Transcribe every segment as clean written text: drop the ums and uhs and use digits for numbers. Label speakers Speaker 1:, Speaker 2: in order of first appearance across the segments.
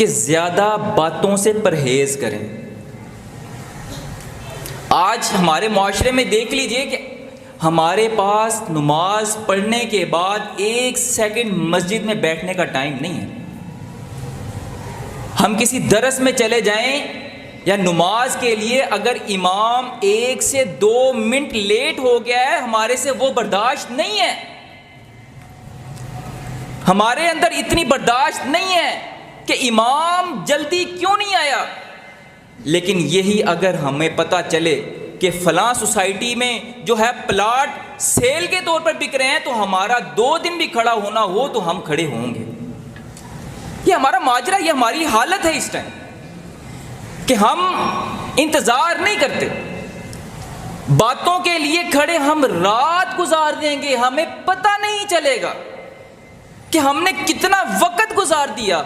Speaker 1: کہ زیادہ باتوں سے پرہیز کریں۔ آج ہمارے معاشرے میں دیکھ لیجئے کہ ہمارے پاس نماز پڑھنے کے بعد 1 سیکنڈ مسجد میں بیٹھنے کا ٹائم نہیں ہے۔ ہم کسی درس میں چلے جائیں یا نماز کے لیے اگر امام 1 سے 2 منٹ لیٹ ہو گیا ہے، ہمارے سے وہ برداشت نہیں ہے، ہمارے اندر اتنی برداشت نہیں ہے کہ امام جلدی کیوں نہیں آیا۔ لیکن یہی اگر ہمیں پتہ چلے کہ فلاں سوسائٹی میں جو ہے پلاٹ سیل کے طور پر بک رہے ہیں، تو ہمارا 2 دن بھی کھڑا ہونا ہو تو ہم کھڑے ہوں گے۔ یہ ہمارا ماجرا، یہ ہماری حالت ہے اس ٹائم کہ ہم انتظار نہیں کرتے، باتوں کے لیے کھڑے ہم رات گزار دیں گے، ہمیں پتہ نہیں چلے گا کہ ہم نے کتنا وقت گزار دیا،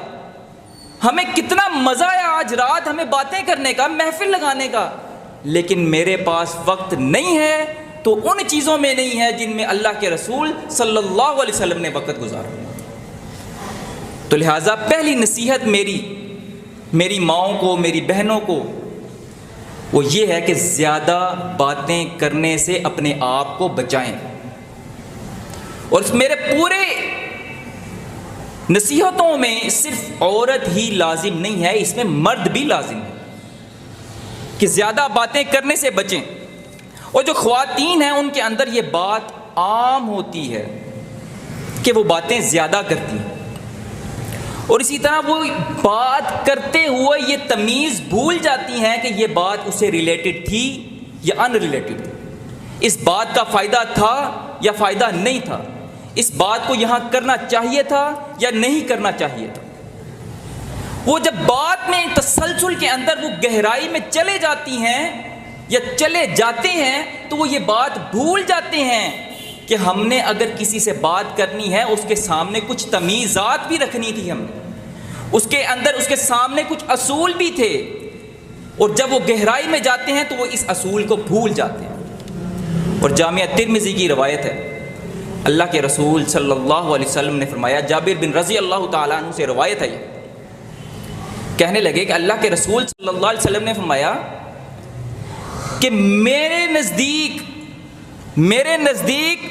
Speaker 1: ہمیں کتنا مزہ آیا آج رات ہمیں باتیں کرنے کا، محفل لگانے کا، لیکن میرے پاس وقت نہیں ہے تو ان چیزوں میں نہیں ہے جن میں اللہ کے رسول صلی اللہ علیہ وسلم نے وقت گزارا۔ تو لہٰذا پہلی نصیحت میری ماؤں کو، میری بہنوں کو، وہ یہ ہے کہ زیادہ باتیں کرنے سے اپنے آپ کو بچائیں۔ اور میرے پورے نصیحتوں میں صرف عورت ہی لازم نہیں ہے، اس میں مرد بھی لازم ہے کہ زیادہ باتیں کرنے سے بچیں۔ اور جو خواتین ہیں ان کے اندر یہ بات عام ہوتی ہے کہ وہ باتیں زیادہ کرتی ہیں، اور اسی طرح وہ بات کرتے ہوئے یہ تمیز بھول جاتی ہیں کہ یہ بات اسے ریلیٹڈ تھی یا ان ریلیٹڈ تھی، اس بات کا فائدہ تھا یا فائدہ نہیں تھا، اس بات کو یہاں کرنا چاہیے تھا یا نہیں کرنا چاہیے تھا۔ وہ جب بات میں تسلسل کے اندر وہ گہرائی میں چلے جاتی ہیں یا چلے جاتے ہیں تو وہ یہ بات بھول جاتے ہیں کہ ہم نے اگر کسی سے بات کرنی ہے اس کے سامنے کچھ تمیزات بھی رکھنی تھی، ہم نے اس کے اندر اس کے سامنے کچھ اصول بھی تھے، اور جب وہ گہرائی میں جاتے ہیں تو وہ اس اصول کو بھول جاتے ہیں۔ اور جامعہ ترمذی کی روایت ہے، اللہ کے رسول صلی اللہ علیہ وسلم نے فرمایا، جابر بن رضی اللہ تعالیٰ عنہ سے روایت ہے، کہنے لگے کہ اللہ کے رسول صلی اللہ علیہ وسلم نے فرمایا کہ میرے نزدیک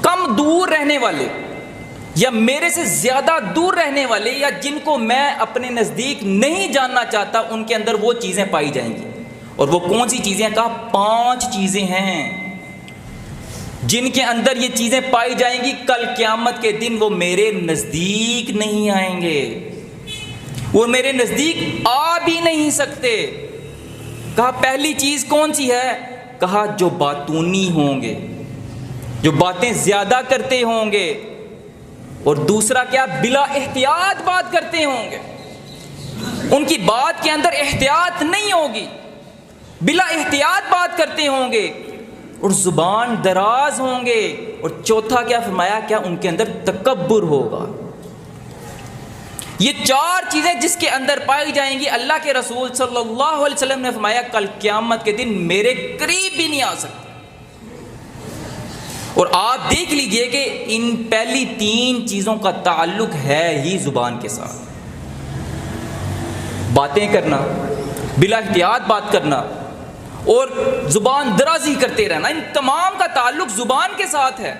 Speaker 1: کم دور رہنے والے یا میرے سے زیادہ دور رہنے والے یا جن کو میں اپنے نزدیک نہیں جاننا چاہتا، ان کے اندر وہ چیزیں پائی جائیں گی۔ اور وہ کون سی چیزیں؟ کہا 5 چیزیں ہیں جن کے اندر یہ چیزیں پائی جائیں گی، کل قیامت کے دن وہ میرے نزدیک نہیں آئیں گے، وہ میرے نزدیک آ بھی نہیں سکتے۔ کہا پہلی چیز کون سی ہے؟ کہا جو باتونی ہوں گے، جو باتیں زیادہ کرتے ہوں گے، اور دوسرا کیا؟ بلا احتیاط بات کرتے ہوں گے، ان کی بات کے اندر احتیاط نہیں ہوگی، بلا احتیاط بات کرتے ہوں گے، اور زبان دراز ہوں گے، اور چوتھا کیا فرمایا؟ کیا ان کے اندر تکبر ہوگا۔ یہ 4 چیزیں جس کے اندر پائی جائیں گی، اللہ کے رسول صلی اللہ علیہ وسلم نے فرمایا کل قیامت کے دن میرے قریب بھی نہیں آ سکتے۔ اور آپ دیکھ لیجئے کہ ان پہلی 3 چیزوں کا تعلق ہے ہی زبان کے ساتھ، باتیں کرنا، بلا احتیاط بات کرنا، اور زبان درازی کرتے رہنا، ان تمام کا تعلق زبان کے ساتھ ہے۔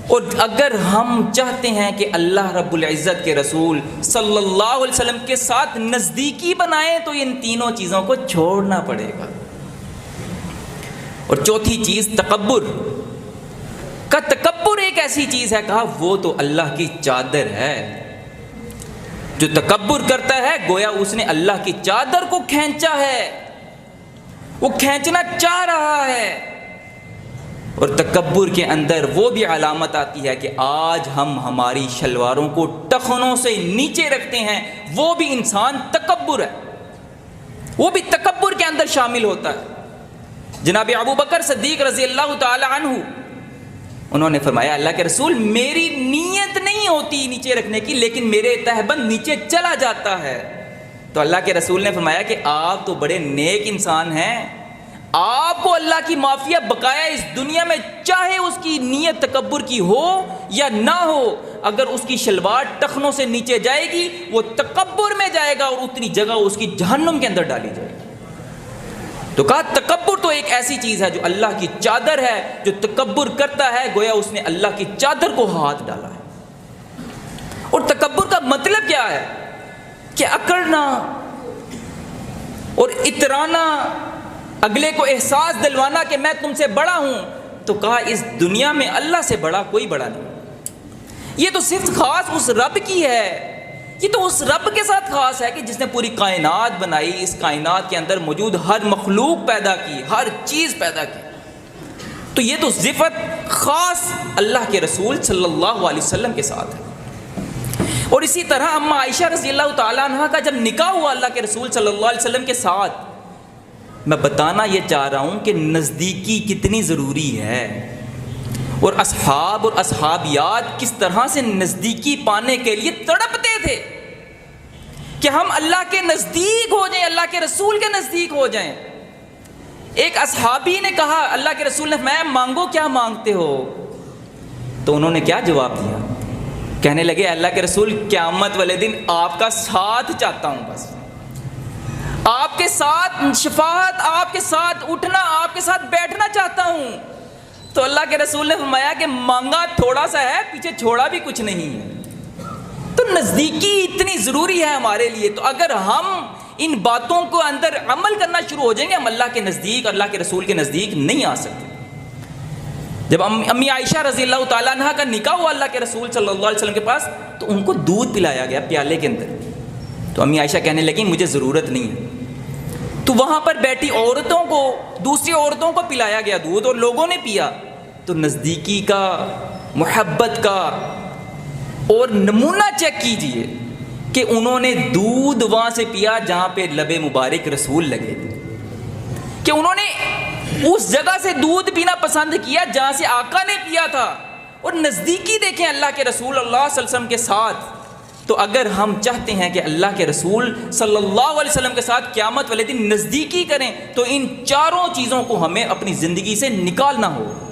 Speaker 1: اور اگر ہم چاہتے ہیں کہ اللہ رب العزت کے رسول صلی اللہ علیہ وسلم کے ساتھ نزدیکی بنائیں تو ان تینوں چیزوں کو چھوڑنا پڑے گا۔ اور چوتھی چیز تکبر کا، تکبر ایک ایسی چیز ہے، کہا وہ تو اللہ کی چادر ہے، جو تکبر کرتا ہے گویا اس نے اللہ کی چادر کو کھینچا ہے، وہ کھینچنا چاہ رہا ہے۔ اور تکبر کے اندر وہ بھی علامت آتی ہے کہ آج ہم ہماری شلواروں کو ٹخنوں سے نیچے رکھتے ہیں، وہ بھی انسان تکبر ہے، وہ بھی تکبر کے اندر شامل ہوتا ہے۔ جناب ابو بکر صدیق رضی اللہ تعالی عنہ، انہوں نے فرمایا اللہ کے رسول میری نیت نہیں ہوتی نیچے رکھنے کی، لیکن میرے تہبند نیچے چلا جاتا ہے۔ تو اللہ کے رسول نے فرمایا کہ آپ تو بڑے نیک انسان ہیں، آپ کو اللہ کی معافیت بقایا اس دنیا میں، چاہے اس کی نیت تکبر کی ہو یا نہ ہو، اگر اس کی شلوار ٹخنوں سے نیچے جائے گی وہ تکبر میں جائے گا اور اتنی جگہ اس کی جہنم کے اندر ڈالی جائے گی۔ تو کہا تکبر تو ایک ایسی چیز ہے جو اللہ کی چادر ہے، جو تکبر کرتا ہے گویا اس نے اللہ کی چادر کو ہاتھ ڈالا ہے۔ اور تکبر کا مطلب کیا ہے؟ کہ اکڑنا اور اترانا، اگلے کو احساس دلوانا کہ میں تم سے بڑا ہوں۔ تو کہا اس دنیا میں اللہ سے بڑا کوئی بڑا نہیں، یہ تو صرف خاص اس رب کی ہے، یہ تو اس رب کے ساتھ خاص ہے کہ جس نے پوری کائنات بنائی، اس کائنات کے اندر موجود ہر مخلوق پیدا کی، ہر چیز پیدا کی۔ تو یہ تو صفت خاص اللہ کے رسول صلی اللہ علیہ وسلم کے ساتھ ہے۔ اور اسی طرح اما عائشہ رضی اللہ تعالیٰ عنہ کا جب نکاح ہوا اللہ کے رسول صلی اللہ علیہ وسلم کے ساتھ، میں بتانا یہ چاہ رہا ہوں کہ نزدیکی کتنی ضروری ہے، اور اصحاب اور اصحابیات کس طرح سے نزدیکی پانے کے لیے تڑپتے تھے کہ ہم اللہ کے نزدیک ہو جائیں، اللہ کے رسول کے نزدیک ہو جائیں۔ ایک اصحابی نے کہا، اللہ کے رسول نے فرمایا مانگو کیا مانگتے ہو؟ تو انہوں نے کیا جواب دیا؟ کہنے لگے اللہ کے رسول قیامت والے دن آپ کا ساتھ چاہتا ہوں، بس آپ کے ساتھ شفاعت، آپ کے ساتھ اٹھنا، آپ کے ساتھ بیٹھنا چاہتا ہوں۔ تو اللہ کے رسول نے فرمایا کہ مانگا تھوڑا سا ہے، پیچھے چھوڑا بھی کچھ نہیں ہے۔ تو نزدیکی اتنی ضروری ہے ہمارے لیے۔ تو اگر ہم ان باتوں کو اندر عمل کرنا شروع ہو جائیں گے، ہم اللہ کے نزدیک، اللہ کے رسول کے نزدیک نہیں آ سکتے۔ جب امی عائشہ رضی اللہ تعالیٰ عنہ کا نکاح ہوا اللہ کے رسول صلی اللہ علیہ وسلم کے پاس، تو ان کو دودھ پلایا گیا پیالے کے اندر۔ تو امی عائشہ کہنے لگیں مجھے ضرورت نہیں ہے۔ تو وہاں پر بیٹھی عورتوں کو، دوسری عورتوں کو پلایا گیا دودھ، اور لوگوں نے پیا۔ تو نزدیکی کا، محبت کا اور نمونہ چیک کیجئے کہ انہوں نے دودھ وہاں سے پیا جہاں پہ لب مبارک رسول لگے تھے، کہ انہوں نے اس جگہ سے دودھ پینا پسند کیا جہاں سے آقا نے پیا تھا۔ اور نزدیکی دیکھیں اللہ کے رسول اللہ صلی اللہ علیہ وسلم کے ساتھ۔ تو اگر ہم چاہتے ہیں کہ اللہ کے رسول صلی اللہ علیہ وسلم کے ساتھ قیامت والے دن نزدیکی کریں، تو ان چاروں چیزوں کو ہمیں اپنی زندگی سے نکالنا ہوگا۔